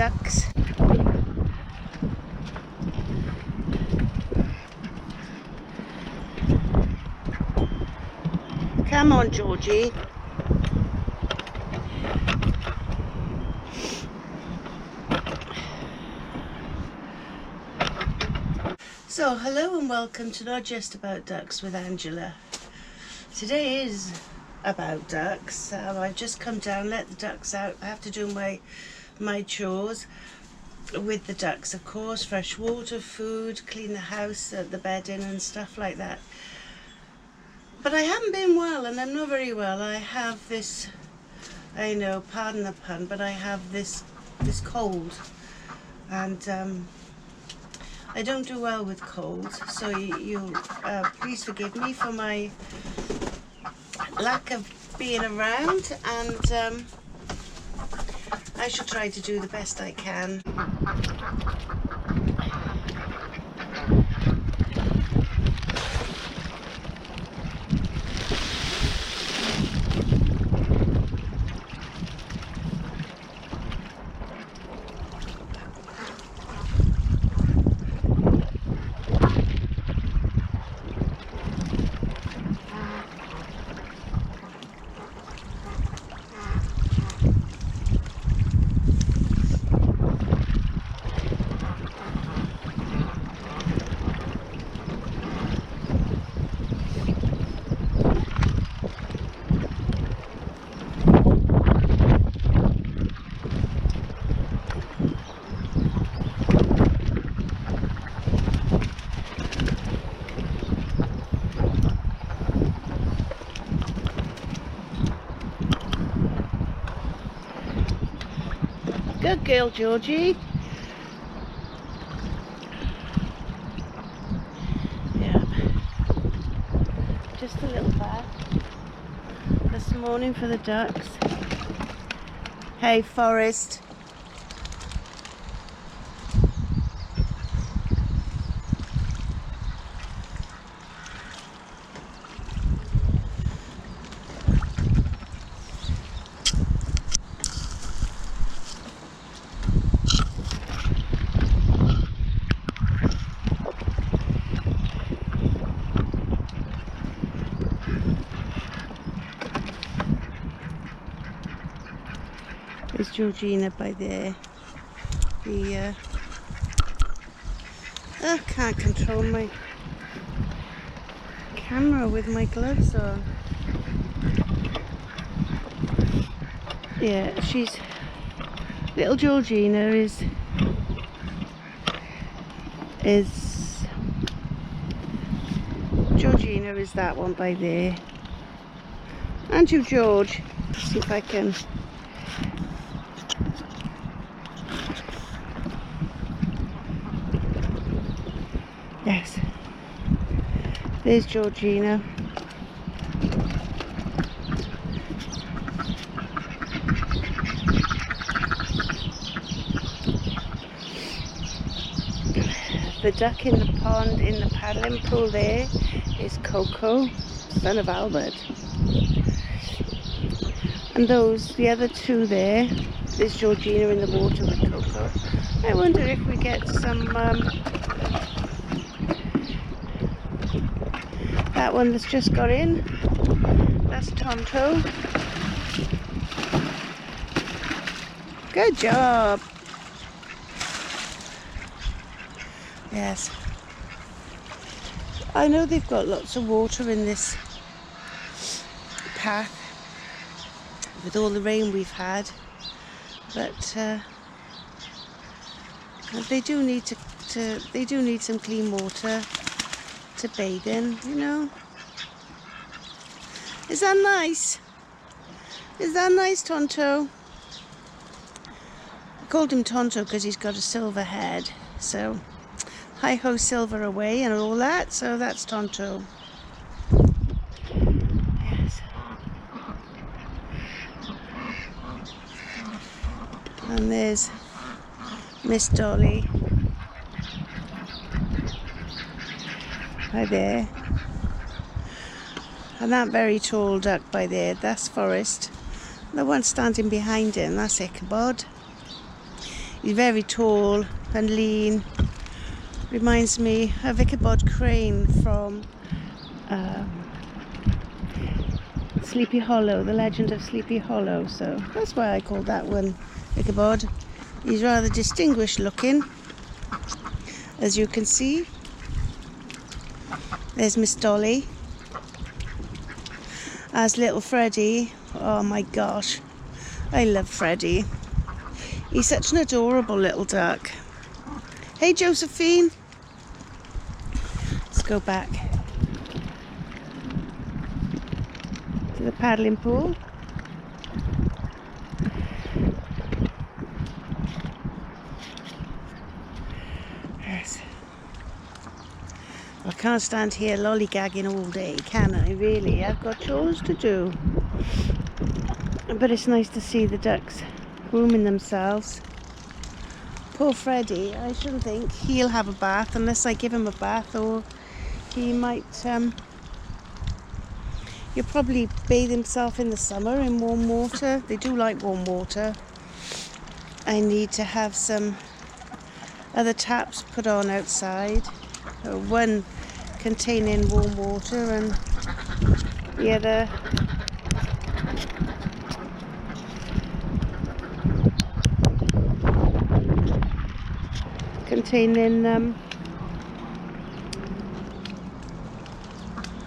ducks. Come on, Georgie. So, hello and welcome to Not Just About Ducks with Angela. Today is about ducks. I've just come down, let the ducks out. I have to do my chores with the ducks, of course. Fresh water, food, clean the house, the bedding and stuff like that. But I haven't been well, and I'm not very well. I have this, I know, pardon the pun, but I have this cold. And I don't do well with colds, so you please forgive me for my lack of being around, and I shall try to do the best I can. Good girl, Georgie. Yeah. Just a little bath this morning for the ducks. Hey, Forrest. There's Georgina by there. I can't control my camera with my gloves on. Yeah, little Georgina is Georgina is that one by there. And you, George. Let's see if I can. Yes, there's Georgina. The duck in the pond, in the paddling pool there, is Coco, son of Albert. And the other two there, there's Georgina in the water with Coco. I wonder if we get some, that one that's just got in, that's Tonto. Good job. Yes. I know they've got lots of water in this path with all the rain we've had, but they do need some clean water to bathe in, you know. Is that nice? Is that nice, Tonto? I called him Tonto because he's got a silver head, so hi ho silver away and all that, so that's Tonto. Yes. And there's Miss Dolly. By there. And that very tall duck by there, that's Forrest. The one standing behind him, that's Ichabod. He's very tall and lean. Reminds me of Ichabod Crane from Sleepy Hollow, the legend of Sleepy Hollow. So that's why I called that one Ichabod. He's rather distinguished looking, as you can see. There's Miss Dolly. As little Freddie. Oh my gosh, I love Freddie. He's such an adorable little duck. Hey Josephine. Let's go back to the paddling pool. Yes. I can't stand here lollygagging all day, can I really? I've got chores to do. But it's nice to see the ducks grooming themselves. Poor Freddie, I shouldn't think he'll have a bath unless I give him a bath, or he might, he'll probably bathe himself in the summer in warm water. They do like warm water. I need to have some other taps put on outside. One containing warm water and the other containing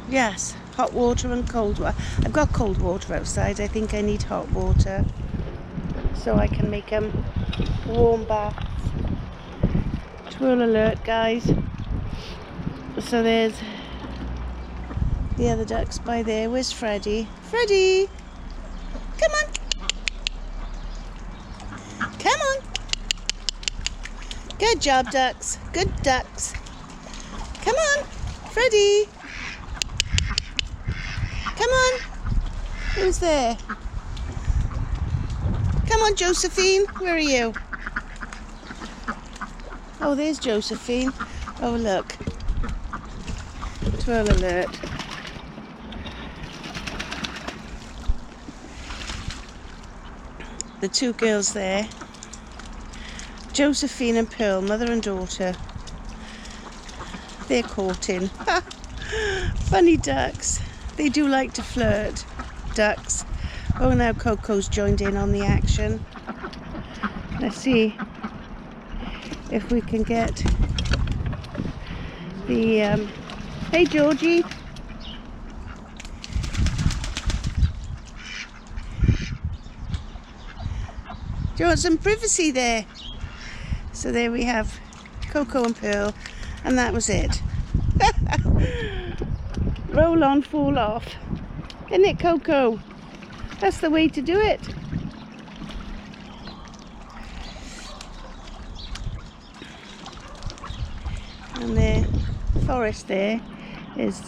yes, hot water and cold water. I've got cold water outside. I think I need hot water so I can make them warm baths. Twirl alert, guys. So there's the other ducks by there. Where's Freddie? Freddie! Come on! Come on! Good job, ducks. Good ducks. Come on, Freddie. Come on. Who's there? Come on, Josephine. Where are you? Oh, there's Josephine. Oh, look. Twirl alert. The two girls there. Josephine and Pearl, mother and daughter. They're courting. Funny ducks. They do like to flirt, ducks. Oh, now Coco's joined in on the action. Let's see if we can get the... Hey, Georgie. Do you want some privacy there? So there we have Coco and Pearl, and that was it. Roll on, fall off. Isn't it, Coco? That's the way to do it. And the forest there is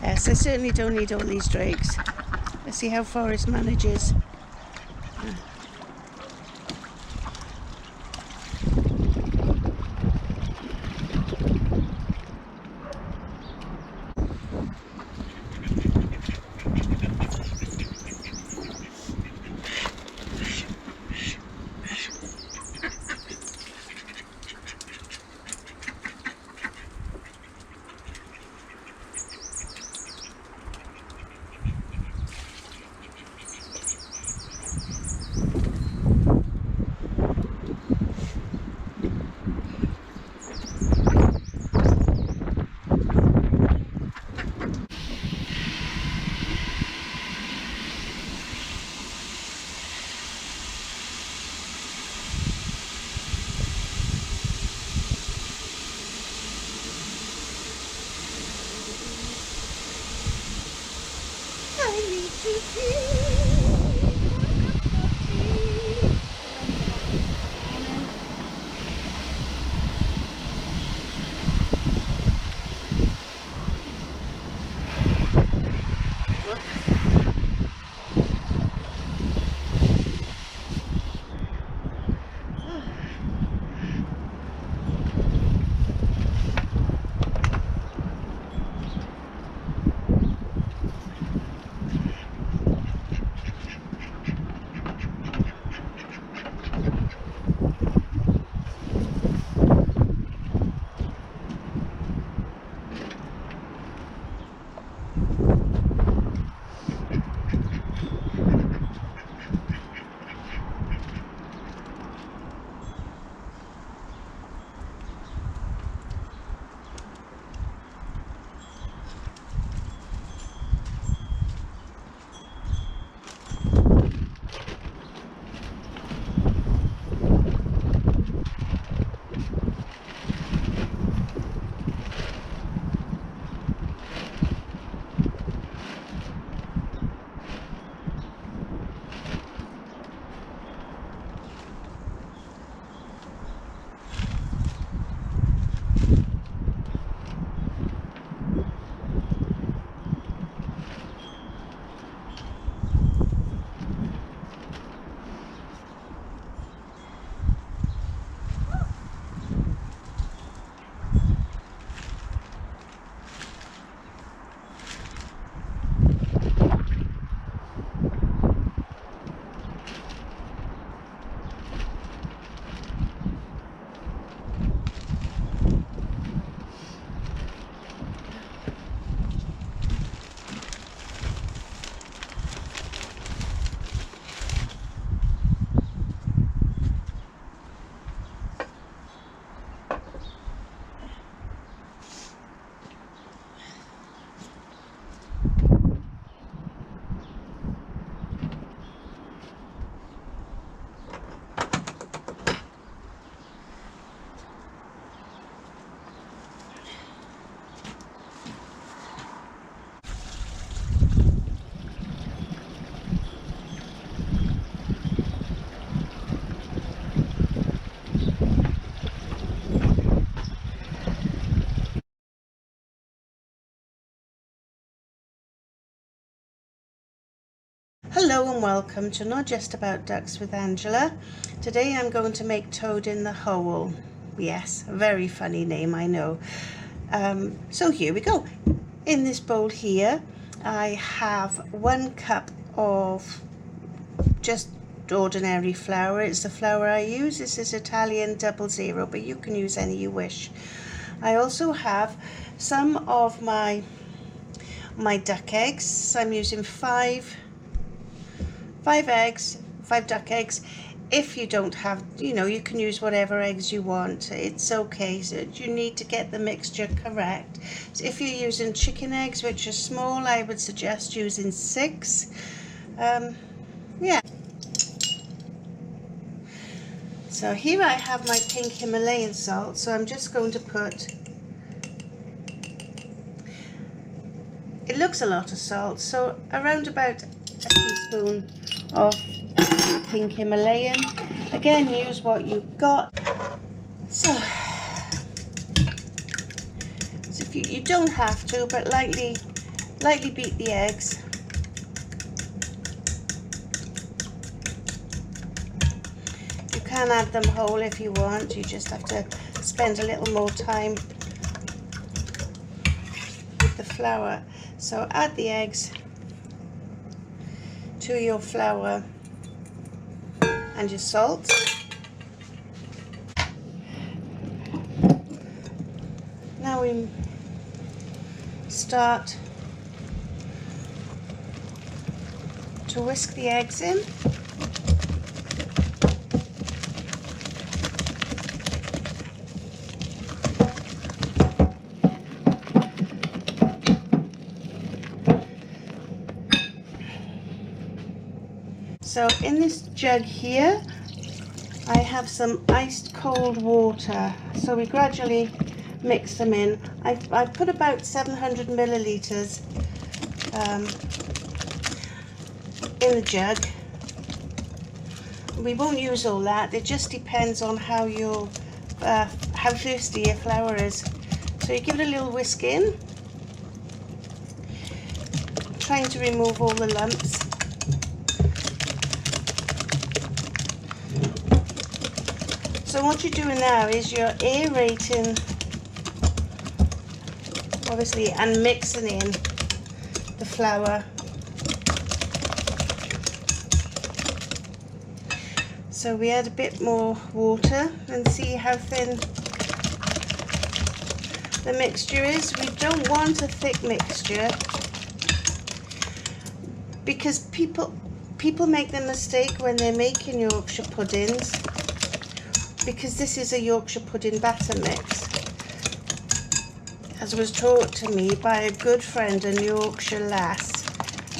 yes, I certainly don't need all these drakes. Let's see how Forest manages. Hello and welcome to Not Just About Ducks with Angela. Today I'm going to make toad in the hole. Yes, a very funny name, I know. So here we go. In this bowl here I have 1 cup of just ordinary flour. It's the flour I use. This is Italian 00, but you can use any you wish. I also have some of my duck eggs. I'm using 5 eggs, 5 duck eggs. If you don't have, you can use whatever eggs you want. It's okay. So you need to get the mixture correct. So if you're using chicken eggs, which are small, I would suggest using 6. Yeah. So here I have my pink Himalayan salt. So I'm just going to put, it looks a lot of salt, so around about a teaspoon of pink Himalayan. Again, use what you've got. So if you don't have to, but lightly beat the eggs. You can add them whole if you want. You just have to spend a little more time with the flour. So add the eggs to your flour and your salt. Now we start to whisk the eggs in. So in this jug here, I have some iced cold water. So we gradually mix them in. I've put about 700 milliliters in the jug. We won't use all that. It just depends on how thirsty your flour is. So you give it a little whisk in, trying to remove all the lumps. So what you're doing now is you're aerating, obviously, and mixing in the flour. So we add a bit more water and see how thin the mixture is. We don't want a thick mixture because people make the mistake when they're making Yorkshire puddings, because this is a Yorkshire pudding batter mix, as was taught to me by a good friend, a Yorkshire lass,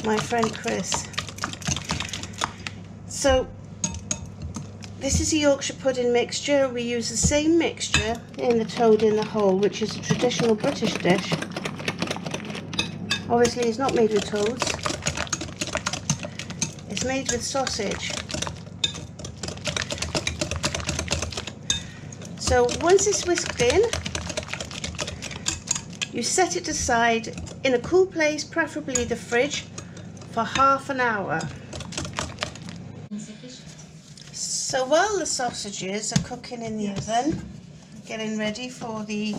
my friend Chris. So this is a Yorkshire pudding mixture. We use the same mixture in the toad in the hole, which is a traditional British dish. Obviously it's not made with toads, it's made with sausage. So once it's whisked in, you set it aside in a cool place, preferably the fridge, for half an hour. So while the sausages are cooking in the oven, getting ready for the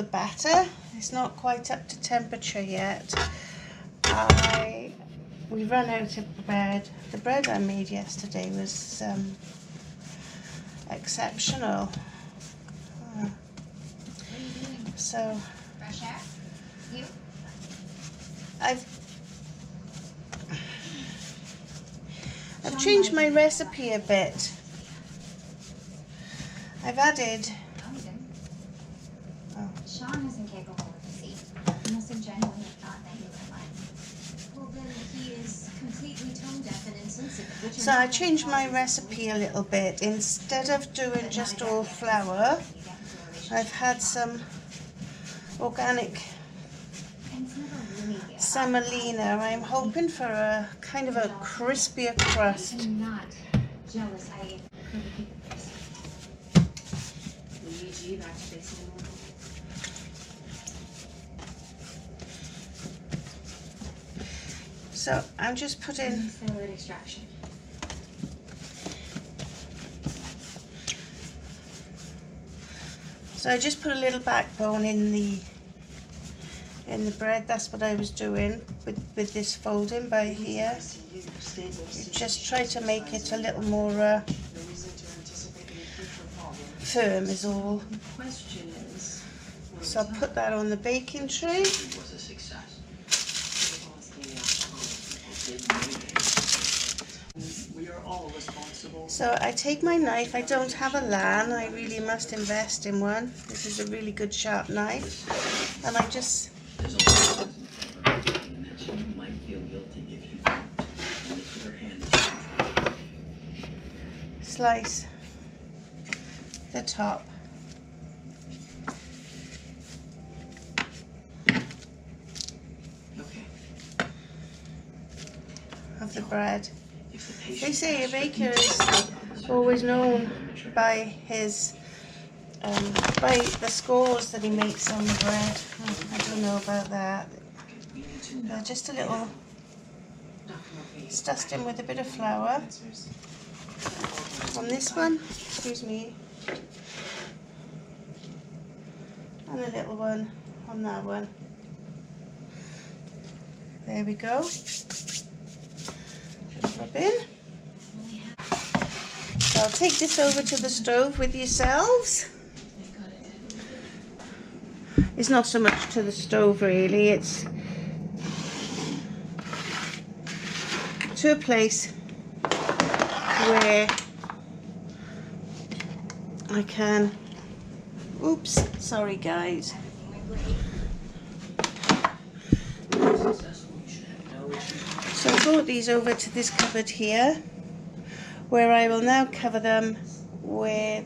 batter, it's not quite up to temperature yet. We ran out of bread. The bread I made yesterday was exceptional. So fresh air. You? I've changed my recipe a bit. I've added. Sean isn't capable of deceit. He must have genuinely thought that you were lying. Well, then he is completely tone deaf and insensitive. So I changed my recipe a little bit. Instead of doing just all flour, I've had some organic semolina. I'm hoping for a kind of a crispier crust. I'm not jealous. I Luigi back to basic normal. So I'm just putting. Fluid extraction. So I just put a little backbone in the bread. That's what I was doing with this folding by here. You just try to make it a little more firm is all. So I'll put that on the baking tray. So I take my knife. I don't have a LAN. I really must invest in one. This is a really good sharp knife. And I just slice the top. Of the bread. They say a baker is always known by his by the scores that he makes on the bread. I don't know about that. Just a little, it's dusted in with a bit of flour. On this one, excuse me, and a little one on that one. There we go. Rub in. So I'll take this over to the stove with yourselves. It's not so much to the stove really, it's to a place where I can, oops, sorry guys. So I brought these over to this cupboard here, where I will now cover them with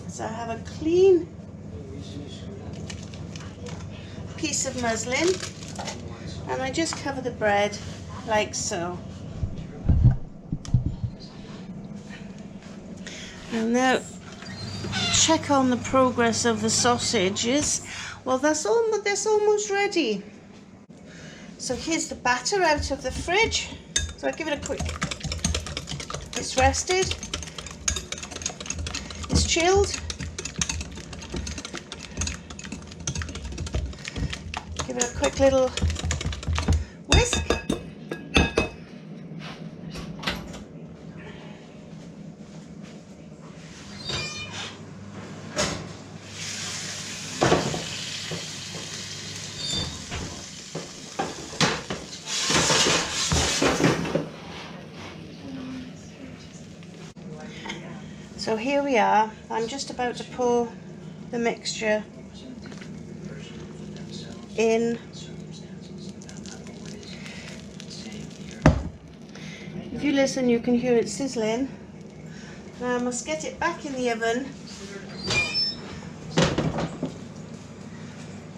so I have a clean piece of muslin and I just cover the bread like so. And now check on the progress of the sausages. Well, that's almost ready. So here's the batter out of the fridge. So I'll give it a quick, it's rested, it's chilled. Give it a quick little whisk. So here we are. I'm just about to pour the mixture in. If you listen, you can hear it sizzling. Now I must get it back in the oven.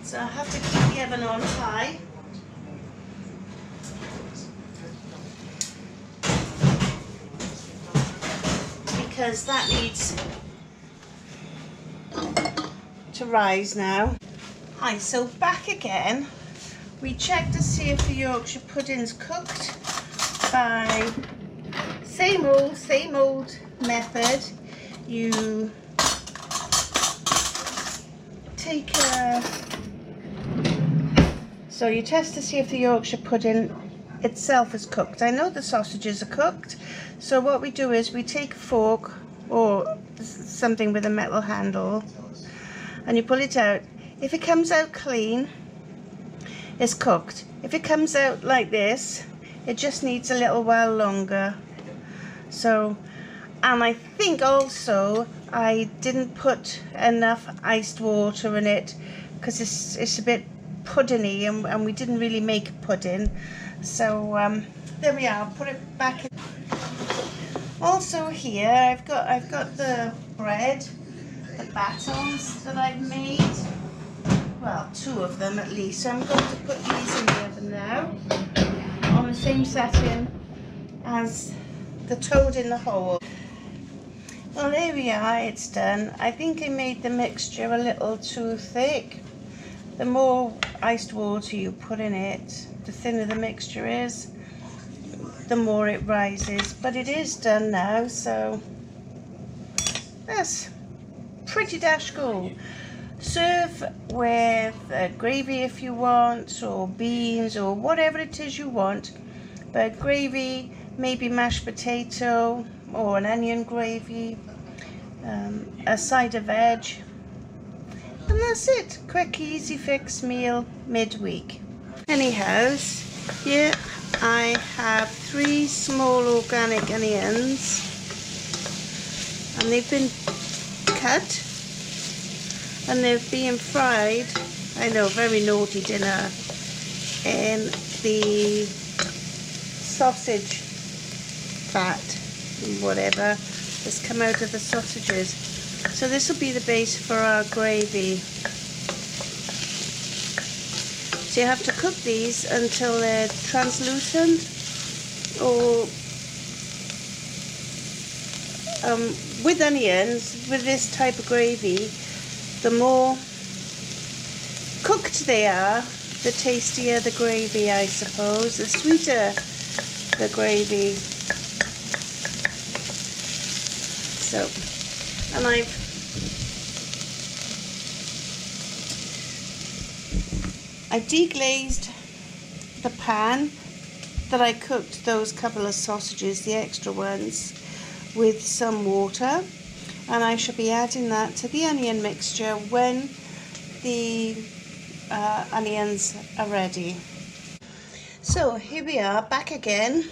So I have to keep the oven on high. Because that needs to rise now. Hi, so back again. We checked to see if the Yorkshire pudding's cooked by same old method. You take so you test to see if the Yorkshire pudding itself is cooked. I know the sausages are cooked, so what we do is we take a fork or something with a metal handle and you pull it out. If it comes out clean, it's cooked. If it comes out like this, it just needs a little while longer. So, and I think also I didn't put enough iced water in it because it's a bit puddingy and we didn't really make pudding. So there we are. I'll put it back in. Also here I've got the bread, the batons that I've made. Well, 2 of them at least. So I'm going to put these in the oven now on the same setting as the toad in the hole. Well, there we are. It's done. I think I made the mixture a little too thick. The more iced water you put in it, the thinner the mixture is, the more it rises. But it is done now, so that's pretty dash cool. Serve with gravy if you want, or beans, or whatever it is you want. But gravy, maybe mashed potato or an onion gravy, a side of veg, and that's it. Quick, easy fix meal midweek. Anyhow, here I have 3 small organic onions, and they've been cut and they're being fried. I know, very naughty dinner. In the sausage fat, whatever has come out of the sausages. So this will be the base for our gravy. So you have to cook these until they're translucent, or with onions, with this type of gravy, the more cooked they are, the tastier the gravy, I suppose, the sweeter the gravy. So, and I've deglazed the pan that I cooked those couple of sausages, the extra ones, with some water, and I shall be adding that to the onion mixture when the onions are ready. So here we are back again.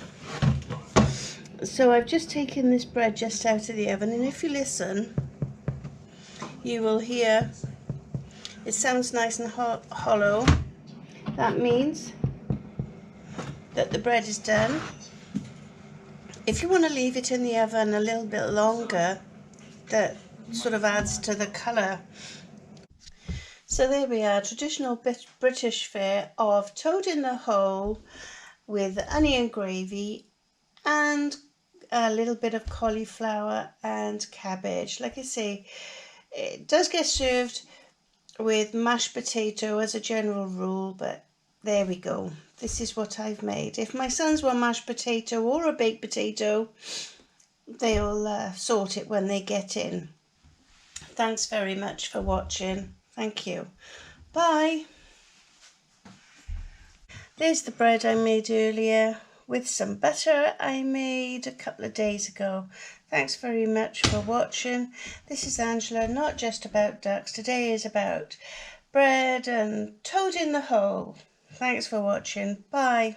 So I've just taken this bread just out of the oven, and if you listen, you will hear it sounds nice and hollow. That means that the bread is done. If you want to leave it in the oven a little bit longer, that sort of adds to the colour. So there we are, traditional British fare of toad in the hole with onion gravy and a little bit of cauliflower and cabbage. Like I say, it does get served with mashed potato as a general rule, but there we go. This is what I've made. If my sons want mashed potato or a baked potato, they'll sort it when they get in. Thanks very much for watching. Thank you. Bye. There's the bread I made earlier with some butter I made a couple of days ago. Thanks very much for watching. This is Angela, not just about ducks. Today is about bread and toad in the hole. Thanks for watching. Bye.